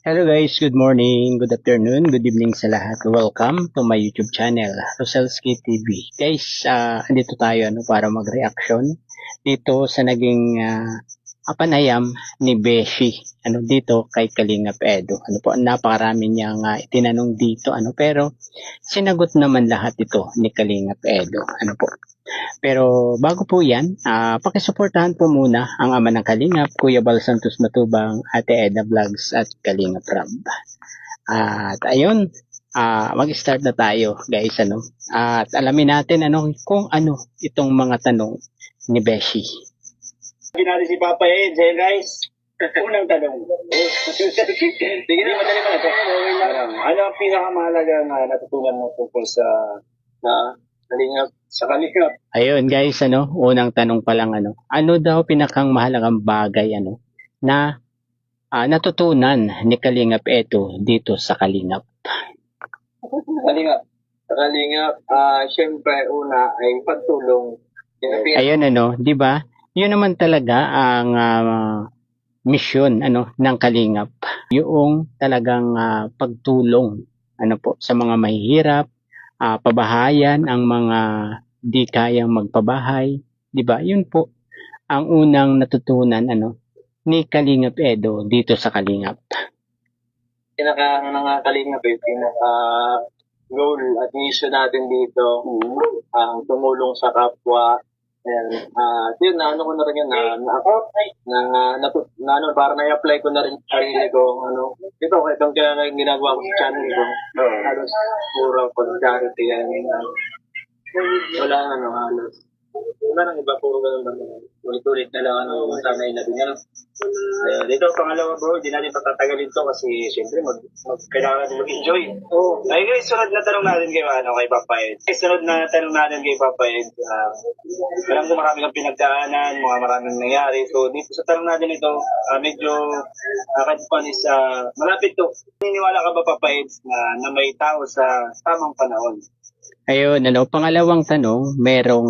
Hello guys, good morning, good afternoon, good evening sa lahat. Welcome to my YouTube channel, Roselski TV. Guys, andito tayo para mag-reaction dito sa naging panayam ni Beshi dito kay Kalingap Edo. Napakarami niyang itinanong dito pero sinagot naman lahat ito ni Kalingap Edo. Pero bago po yan, pakisuportahan po muna ang ama ng Kalingap, Kuya Bal Santos Matubang, Ate Eda Vlogs at Kalingap Rab. At ayun, mag-start na tayo guys. At alamin natin kung itong mga tanong ni Beshi. Sabi natin si Papa guys. Unang tanong. Sige na, madali mo na ito. Ano ang pinakamahalagang natutunan mo tungkol sa Kalingap? Sa Kalingap. Ayun guys, unang tanong pa lang, ano daw pinakang mahalagang bagay na natutunan ni Kalingap Edo dito sa Kalingap? Kalingap. Sa Kalingap, syempre una ay pagtulong. Ayun di ba? Yun naman talaga ang mission ng Kalingap. Yung talagang pagtulong sa mga mahihirap, pabahayan ang mga di kayang magpabahay, di ba? Yun po ang unang natutunan ni Kalingap Edo dito sa Kalingap. Mga Kalingap pinaka goal at mission natin dito ang tumulong sa kapwa. Yun, ko na rin yun para na-apply ko na rin sarili ko, ito, itong ginagawa ko sa channel ko, halos puro pag-charity yan, wala halos, wala nang iba, puro ganun, ulit-ulit na lang, sanay na din, dito, pangalawa bro, di natin patatagalin to kasi siyempre kailangan mag-enjoy. Ay guys, sunod na tanong natin kay Papa Ed. Sunod na tanong natin kay Papa Ed. Alam ko marami kang pinagdaanan, maraming nangyari. So dito sa tanong natin ito, medyo kahit pa is malapit to. Naniniwala ka ba Papa Ed na may tao sa tamang panahon? Ayun, pangalawang tanong, merong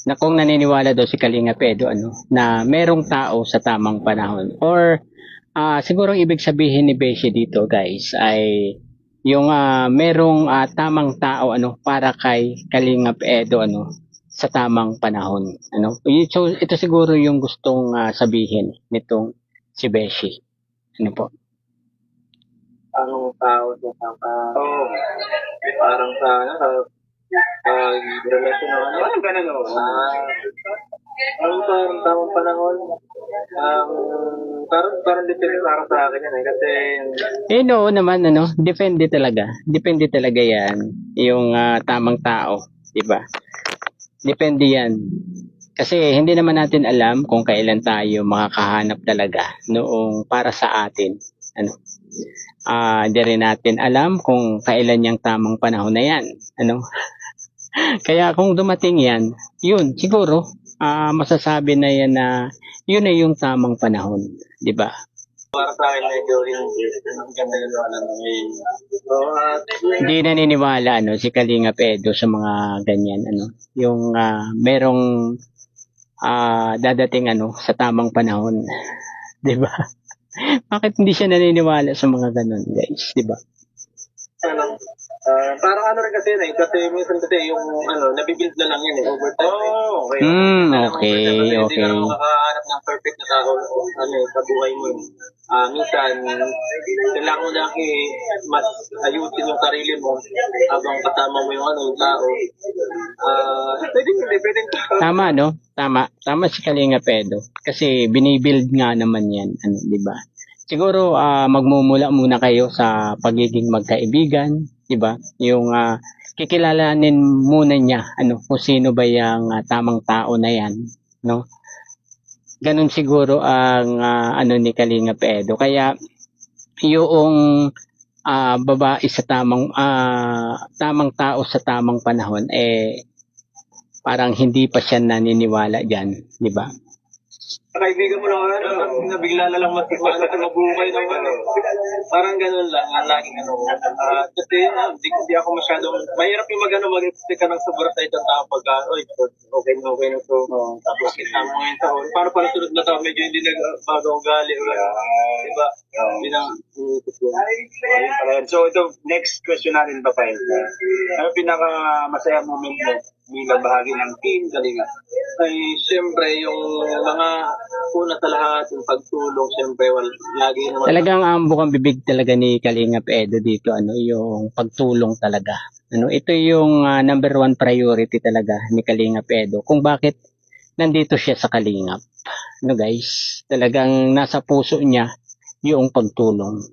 na kung naniniwala daw si Kalingap Edo na merong tao sa tamang panahon, or siguro ibig sabihin ni Beshi dito guys ay yung merong tamang tao para kay Kalingap Edo sa tamang panahon. So ito siguro yung gustong sabihin nitong si Beshi. Po? Ang tao sa tamang parang sa relasyon parang ganun ang tamang panahon parang depende para sa akin yan kasi no naman depende talaga yan yung tamang tao, diba? Depende yan kasi hindi naman natin alam kung kailan tayo makakahanap talaga noong para sa atin. Di rin natin alam kung kailan yung tamang panahon na yan. Kaya kung dumating yan, yun, siguro, masasabi na yan na yun na yung tamang panahon. Di ba? Para sa akin, medyo hindi naniniwala si Kalingap Edo sa mga ganyan. Yung merong dadating sa tamang panahon. Di ba? Bakit hindi siya naniniwala sa mga ganun, guys? Di ba? Parang rin kasi minsan kasi yung nabibuild na lang yan over time. Okay. Hindi ka naman makahanap ng perfect na tao sa buhay mo. Minsan kailangan mo lang mas ayusin yung sarili mo habang kasama mo yung tao. Pwede. Tama si Kalingap Edo kasi binibuild nga naman yan, di ba? Siguro magmumula muna kayo sa pagiging magkaibigan, di ba? Yung kikilalanin muna niya kung sino ba yung tamang tao na yan, no? Ganun siguro ang ni Kalingap Edo. Kaya yung babae sa tamang tao sa tamang panahon parang hindi pa siya naniniwala diyan, di ba? kaibigan mo lang, nabigla na lang mabuhay ng ano. Parang ganun lang, laging ano. Kasi hindi ako masyadong, mahirap yung mag-expect ka ng sobra sa isang tao pagka, okay na to. Tapos kita mo ngayon taon. Para pala sunod na taon, medyo hindi nagbago ugali. Diba? Hindi na. So ito, next question natin pa pa. Ano pinaka masaya moment mo bilang bahagi ng team Kalinga? Ay, siyempre, yung mga una sa lahat, yung pagtulong, siyempre, lagi naman. Talagang ang bukang bibig talaga ni Kalingap Edo dito, yung pagtulong talaga. Ito yung number one priority talaga ni Kalingap Edo. Kung bakit nandito siya sa Kalingap. Guys, talagang nasa puso niya yung pagtulong.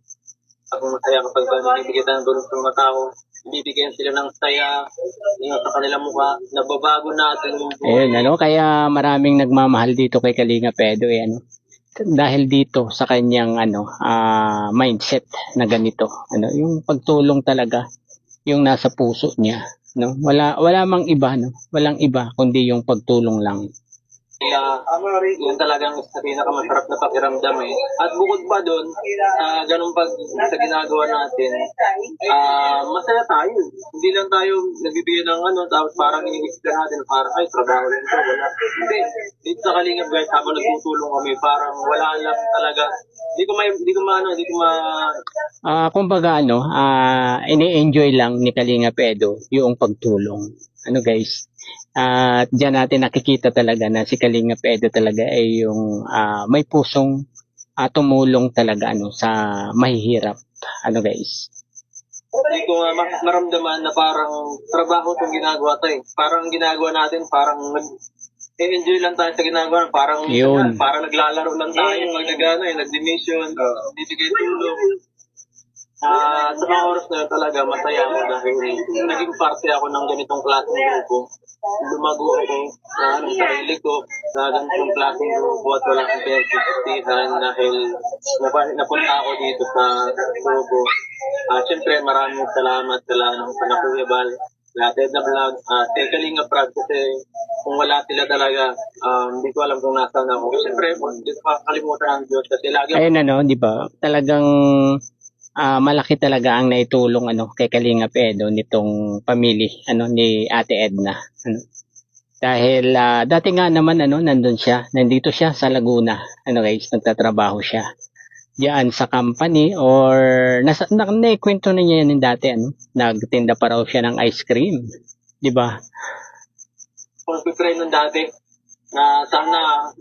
Ako masaya kapag binibigyan ng tulong sa mga tao, bibigyan sila ng saya sa kanilang mukha, nababago natin yung buhay. Ayun, kaya maraming nagmamahal dito kay Kalingap Edo, dahil dito sa kanyang mindset na ganito, yung pagtulong talaga, yung nasa puso niya, wala mang iba, walang iba kundi yung pagtulong lang. Kaya, yun talagang sa pinakamasarap na pakiramdam eh. At bukod pa doon, ganun pag sa ginagawa natin, masaya tayo. Hindi lang tayo nagbibigay ng tapos parang iniisip natin, parang trabaho rin ito, wala. Hindi, dito sa Kalingap guys, habang nagtutulong kami, parang wala lang talaga. Kumbaga ini-enjoy lang ni Kalingap Edo yung pagtulong. Guys, at diyan natin nakikita talaga na si Kalingap Edo talaga ay yung may pusong tumulong talaga sa mahihirap. Guys. Hindi ko maramdaman na parang trabaho itong ginagawa tayo. Parang ginagawa natin, parang enjoy lang tayo sa ginagawa. Parang naglalaro lang tayo pag nag-demission, bibigay tulong. Sa mga oras na yun talaga, masaya ako dahil naging parte ako ng ganitong klaseng grupo. Lumago ako sa sarili ko sa ganitong klaseng grupo at wala akong pinagsistihan dahil napunta ako dito sa grupo. Siyempre, maraming salamat sa lahat ng Kuya Bal, lahat na vlog, Kalinga Prad, kasi kung wala sila talaga, hindi ko alam kung nasaan ako. Siyempre, hindi ko makakalimutan ang Diyos kasi lagi ako. Ayun di ba? Talagang malaki talaga ang naitulong kay Kalingap Edo nitong pamilya ni Ate Edna. Dahil dati nga naman nandito siya sa Laguna. Guys, nagtatrabaho siya diyan sa company or naikwento na niya yan dati nagtinda pa raw siya ng ice cream, di ba? Kung nagpipray nun dati na sana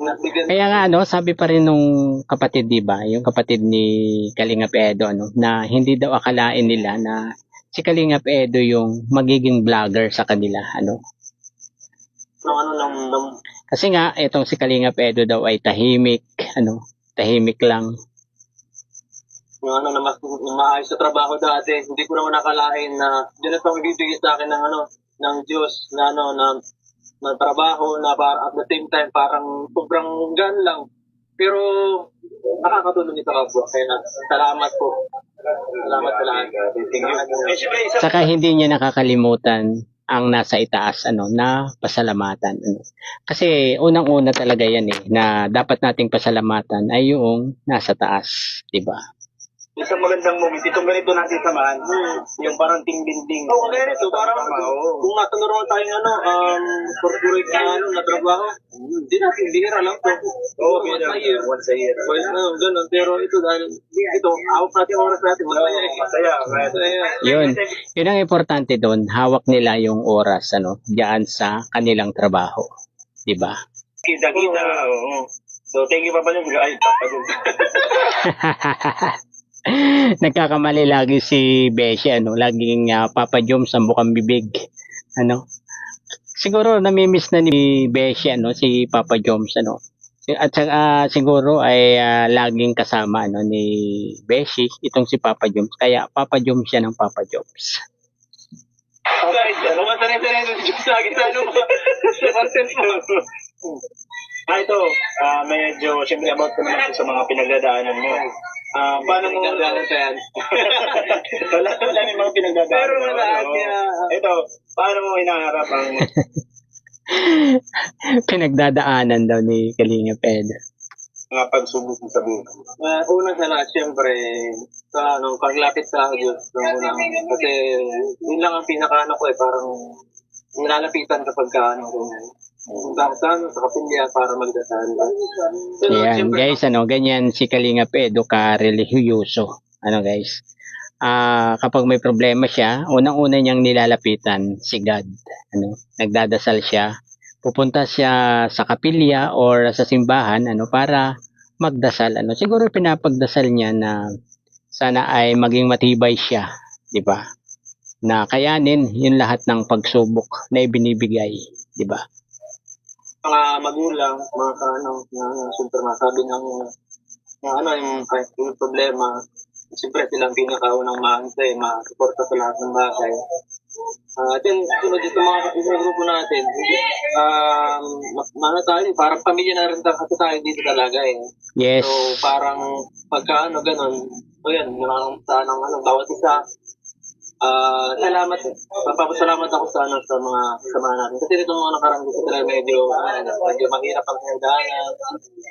kaya nga sabi pa rin nung kapatid, di ba, yung kapatid ni Kalingap Edo na hindi daw akalain nila na si Kalingap Edo yung magiging vlogger sa kanila kasi nga itong si Kalingap Edo daw ay tahimik lang na mas maayos sa trabaho dati. Hindi ko naman nakalain na diyan ito magbibigay sa akin ng Diyos na na trabaho na at the same time parang sobrang gan lang. Pero nakakatulong ito kapwa. Kaya salamat po. Salamat sa lahat. Saka hindi niya nakakalimutan ang nasa itaas na pasalamatan. Kasi unang-una talaga yan na dapat nating pasalamatan ay yung nasa taas, di ba? Isang magandang moment, itong ganito natin samahan, yung parang team building. Oo, ganito, parang kung nasa normal tayong corporate na trabaho, hindi natin, bihira lang to. Oo, once a year. Ganun, pero ito dahil, hawak natin oras natin, masaya. Yun ang importante doon, hawak nila yung oras, diyan sa kanilang trabaho. Di ba? Kita-kita, oo. So, thank you, Papa Jom. Ay, Papa Jom. Nagkakamali lagi si Beshi, laging Papa Joms ang bukang bibig. Siguro namimiss na ni Beshi, si Papa Joms, At siguro ay laging kasama ni Beshi itong si Papa Joms. Kaya Papa Joms siya ng Papa Joms. Guys, ito, medyo, siyempre about ko naman sa mga pinagdadaanan mo. Paano mo pinagdadaanan sa yan? Wala yung mga pinagdadaanan. Pero lahat niya. Ito, paano mo inaharap ang pinagdadaanan daw ni Kalingap Edo. mga pagsubok mo sa buhay? Una sa lahat, siyempre, sa paglapit sa Diyos, kasi yun lang ang pinaka ko parang nilalapitan kapag punta ko sa kapilya para magdasal. So, Ayan, siyempre, guys, ganyan si Kalingap Edo ka-religyoso. Guys? Kapag may problema siya, unang-una niyang nilalapitan si God. Nagdadasal siya. Pupunta siya sa kapilya or sa simbahan, para magdasal. Siguro pinapagdasal niya na sana ay maging matibay siya, di ba? Na kayanin yung lahat ng pagsubok na ibinibigay, di ba? mga magulang, siyempre masabi yung problema, siyempre silang pinakaunang maantay, masuporta sa lahat ng bagay. Then, sunod dito mga grupo natin, tayo, parang pamilya na rin kasi tayo dito talaga eh. Yes. So, parang pagka ganun, so yan, bawat isa, salamat. Papasalamat ako sa mga kasama natin. Kasi itong mga nakarang dito talaga medyo mahirap ang hangganan.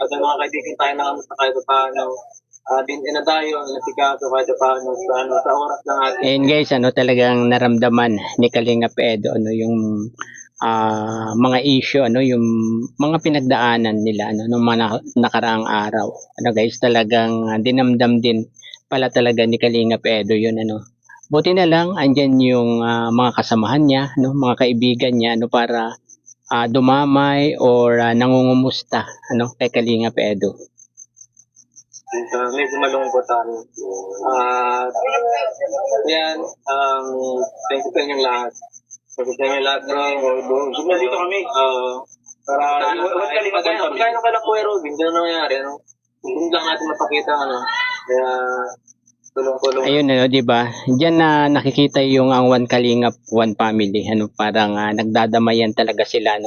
At ang mga kaibigan tayo na kahit paano. Na tayo, nasikaso kahit paano sa oras ng atin. And guys, talagang naramdaman ni Kalingap Edo, yung mga issue, yung mga pinagdaanan nila, nung mga nakaraang araw. Guys, talagang dinamdam din pala talaga ni Kalingap Edo yun, Buti na lang, andyan yung mga kasamahan niya, mga kaibigan niya, para dumamay or nangungumusta, kay Kalingap Edo. Medyo malungkot yan, thank you sa inyong lahat. Thank you sa inyong lahat, bro. Dito kami. Para huwag kalimutan kami. Kaya ka lang, Kuya Robin, gano'n nangyari, Hindi lang natin mapakita, Kaya, tulong-tulong. Ayun, di ba? Diyan na nakikita yung ang One Kalingap, One Family. Parang nagdadamayan talaga sila,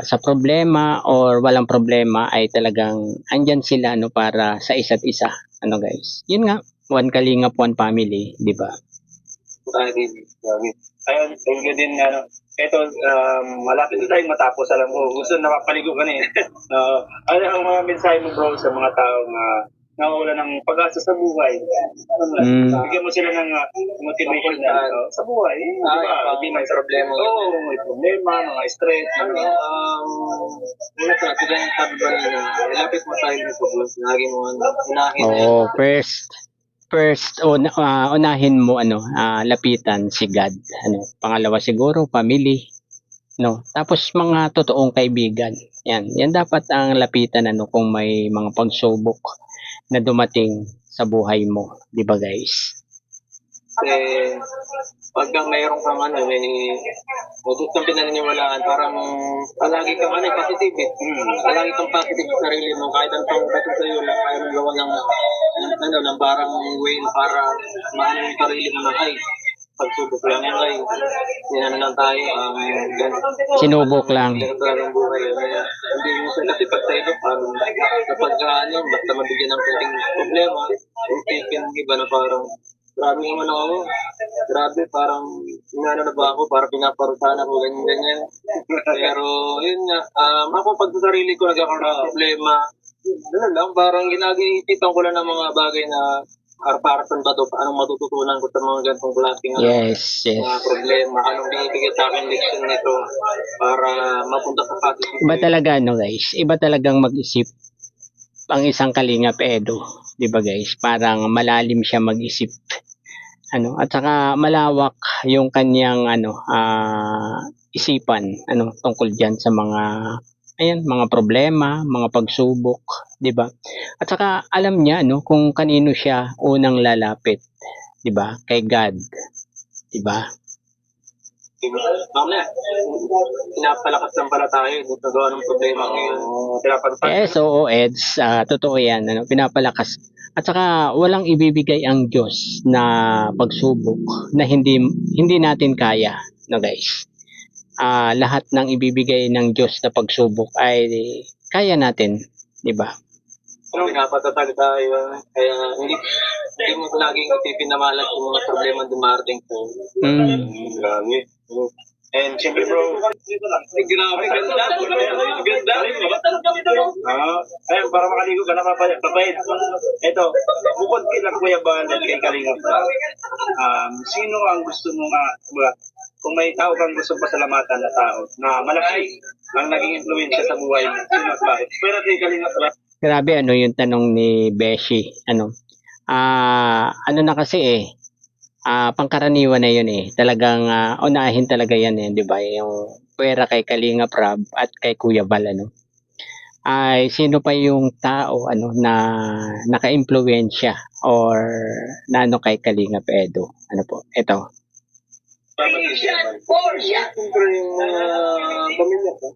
sa problema or walang problema ay talagang andyan sila, para sa isa't isa. Guys? Yun nga, One Kalingap, One Family, di ba? Ayun, thank you din, ito, malapit na tayong matapos. Alam ko, gusto napapaligo ka na eh. Ano ang mga mensahe mo, bro, sa mga taong nawawala ng pag-asa sa buhay? Bigyan mo sila ng motivation na sa buhay. Hindi may problema. May problema, mga stress. Una sa atin, sabi ba nila, ilapit mo tayo ng pag-us. Lagi mo, unahin. First, unahin mo, lapitan si God. Pangalawa siguro, family. Tapos mga totoong kaibigan. Yan dapat ang lapitan, kung may mga pagsubok na dumating sa buhay mo. Di ba, guys? Pagka mayroon kang may gusto kang pinaniniwalaan, parang palagi kang positive eh. Palagi kang positive sa sarili mo, kahit ang pangkasin sa iyo lang, kaya mo gawa ng parang way para maano yung sarili mo na pagsubok lang yan ay lang tayo, sinubok lang. Ang buhay. Hindi mo sa kasi pag tayo, kapag basta mabigyan ng konting problema, yung iba na parang grabe naman ako. Grabe, parang na ba ako, parang pinaparusahan ako, ganyan. Pero, yun nga, ako pag sa sarili ko nagkakaroon ng problema, parang ginaginipitan ko lang ng mga bagay na para saan ba ito, anong matututunan ko sa mga ganitong klaseng mga problema, anong binibigay sa akin leksyon nito para mapunta sa positive. Iba talaga, guys, iba talagang mag-isip ang isang Kalingap Edo, di ba, guys? Parang malalim siya mag-isip. At saka malawak yung kanyang isipan tungkol diyan sa mga problema, mga pagsubok, 'di ba? At saka alam niya kung kanino siya unang lalapit, 'di ba? Kay God, 'di ba? Mamaya, pinapalakas lang pala tayo dito gawa ng problema ngayon. Yes, oo, Eds, totoo yan, pinapalakas. At saka walang ibibigay ang Diyos na pagsubok na hindi natin kaya, guys. Lahat ng ibibigay ng Diyos na pagsubok ay kaya natin, 'di ba? Pinapatatag tayo, kaya hindi mo laging isipin na malas yung mga problema dumarating sa Grabe. And siyempre bro, Grabe, ganda. Ganda. ayun, para makaligo ka na papayad. Ito, bukod kila Kuya Bal at kay Kalinga Prab, sino ang gusto mo kung may tao kang gusto pasalamatan na tao na malaki ang naging influensya sa buhay mo, sino at bakit? Pero kay Kalinga Prab, Grabe ano yung tanong ni Beshi. Ano na kasi pangkaraniwan na yun Talagang unahin talaga yan di ba? Yung pwera kay Kalinga Prab at kay Kuya Bal ay sino pa yung tao na naka-impluwensya or na kay Kalinga Edo. Ano po? Ito. Siyempre yung pamilya ko.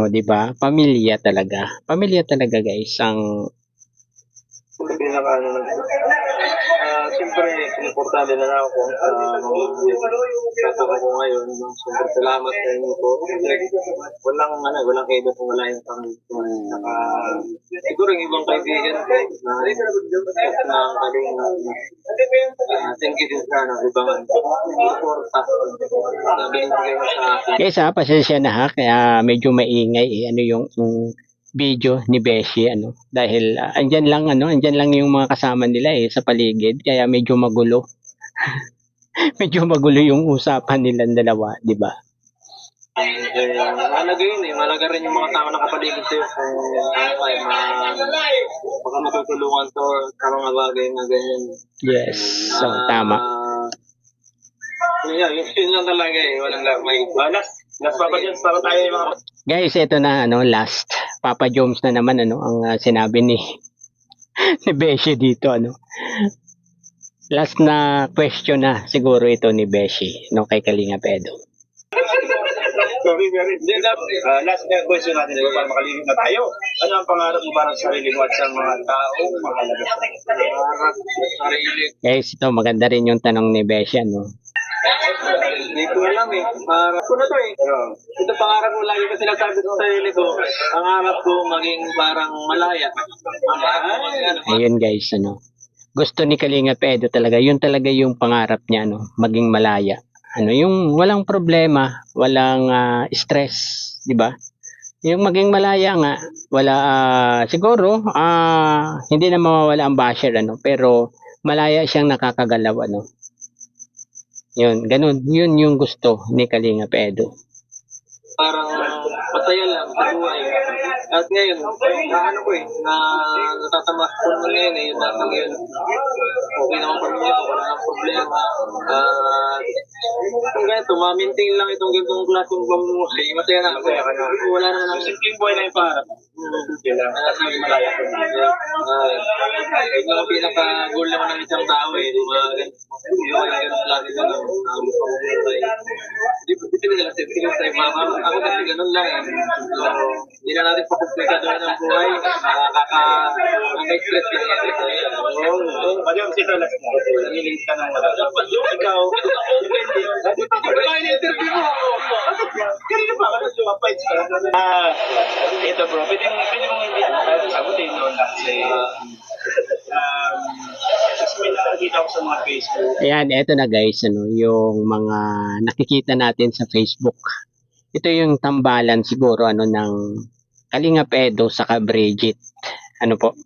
Di ba? Pamilya talaga. Pamilya talaga guys ang Pinaka siyempre, importante na ako kung tataka ko ngayon. Siyempre, salamat sa inyo po. Walang kayo kung wala yung pamilya. Siguro yung ibang kaibigan ko na kaling thank you din sa ibang suporta na binibigay mo sa akin. guys pasensya na kaya medyo maingay ano yung video ni Beshi dahil andyan lang yung mga kasama nila sa paligid kaya medyo magulo. Medyo magulo yung usapan nilang dalawa, di ba? Malaga yun malaga rin yung mga tao na kapaligid sa'yo baka matutulungan to sa mga bagay na ganyan. Yes, so tama. Yun lang talaga walang may last Papa Jones, para tayo yung mga Guys, ito na last. Papa Jones na naman ang sinabi ni ni Beshi dito Last na question na siguro ito ni Beshi kay Kalinga Edo. last question natin para makalimutan na tayo. Ano ang pangarap mo para sa sarili mo at sa mga taong mahalaga sa iyo? pangarap sa sarili. Guys, ito maganda rin yung tanong ni Beshi Hindi ko alam Pangarap ko na to Ito pangarap ko lagi ko sinasabi sa sarili ko. Pangarap ko maging parang malaya. Ayun guys, gusto ni Kalinga Edo talaga, yun talaga yung pangarap niya, maging malaya. Yung walang problema, walang stress, di ba? Yung maging malaya nga, wala, siguro, hindi na mawawala ang basher, pero malaya siyang nakakagalaw, Yun, ganun, yun yung gusto ni Kalinga Edo. Parang masaya lang sa buhay. At ngayon, natatamas ko naman ngayon yun naman ngayon. Okay naman pamilya ko, wala nang problema. Kung ganito, ma-maintain lang itong ganitong klaseng pamumuhay. Masaya na ako. Wala naman ako. Simpleng buhay na yung pangarap. Sabi malaya ko. Ito ang pinaka-goal naman ng isang tao Hindi ko lang ganun klase Depende lang sa ako kasi ganun lang Hindi na natin pakumplikado ng buhay. Nakaka-stress lang Pwede yung sito last na. Nalilig ka ng ikaw. interview mo ako. Kanina pa ako nasa mapait ka. Ito bro, pwede mong hindi sagutin doon kasi kasi may nakakita ko sa mga Facebook. Ayan, eto na guys, yung mga nakikita natin sa Facebook. Ito yung tambalan siguro ng Kalinga Edo saka Bridget. Po?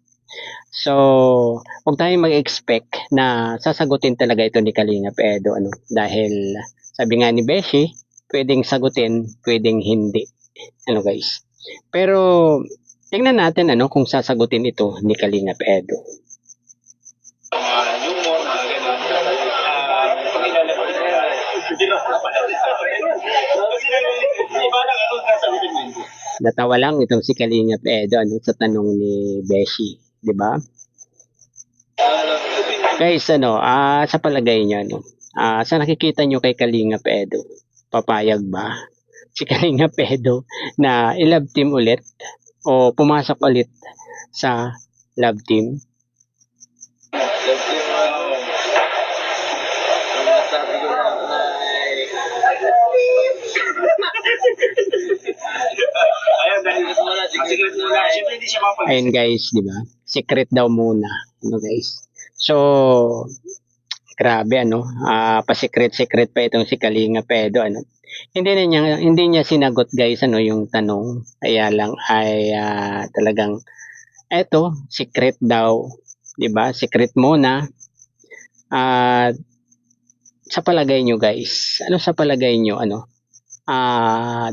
So, huwag tayong mag-expect na sasagutin talaga ito ni Kalinga Edo dahil sabi nga ni Beshi, pwedeng sagutin, pwedeng hindi. Guys. Pero tingnan natin kung sasagutin ito ni Kalinga Edo. Humor, mga gano'n. Pagkilala ko iba lang sasagutin mo hindi. Natawa lang itong si Kalinga Edo sa tanong ni Beshi, di ba? Guys, sa palagay niyo sa nakikita niyo kay Kalinga Edo, papayag ba si Kalinga Edo na i-love team ulit o pumasok ulit sa love team? Ayun, dahil secret muna. Siyempre hindi siya mapag- Ayun guys, di ba? Secret daw muna, guys. So, grabe pa-secret pa itong si Kalinga Edo Hindi niya sinagot guys yung tanong. Kaya lang ay talagang eto, secret daw, 'di ba? Secret muna. At sa palagay nyo guys, ano sa palagay nyo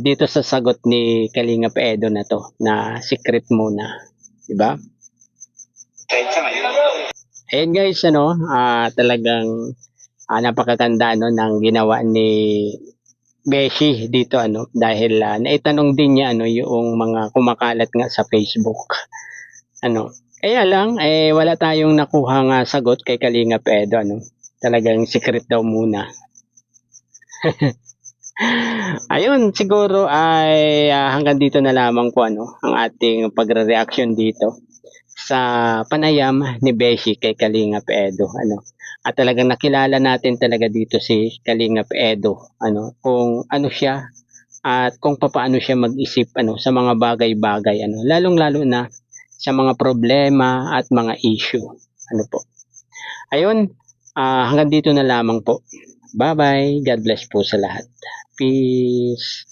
dito sa sagot ni Kalingap Edo na to, na secret muna, 'di ba? Kahit sa ngayon. Ayan guys, talagang napakaganda ng ginawa ni Beshi dito dahil naitanong din niya yung mga kumakalat nga sa Facebook. Kaya lang wala tayong nakuhang sagot kay Kalingap Edo Talagang secret daw muna. Ayun, siguro ay hanggang dito na lamang po ang ating pagre-reaction dito sa panayam ni Beshi kay Kalingap Edo. At talagang nakilala natin talaga dito si Kalingap Edo, kung ano siya at kung paano siya mag-isip sa mga bagay-bagay, lalong-lalo na sa mga problema at mga issue. Po. Ayun, hanggang dito na lamang po. Bye-bye. God bless po sa lahat. Peace.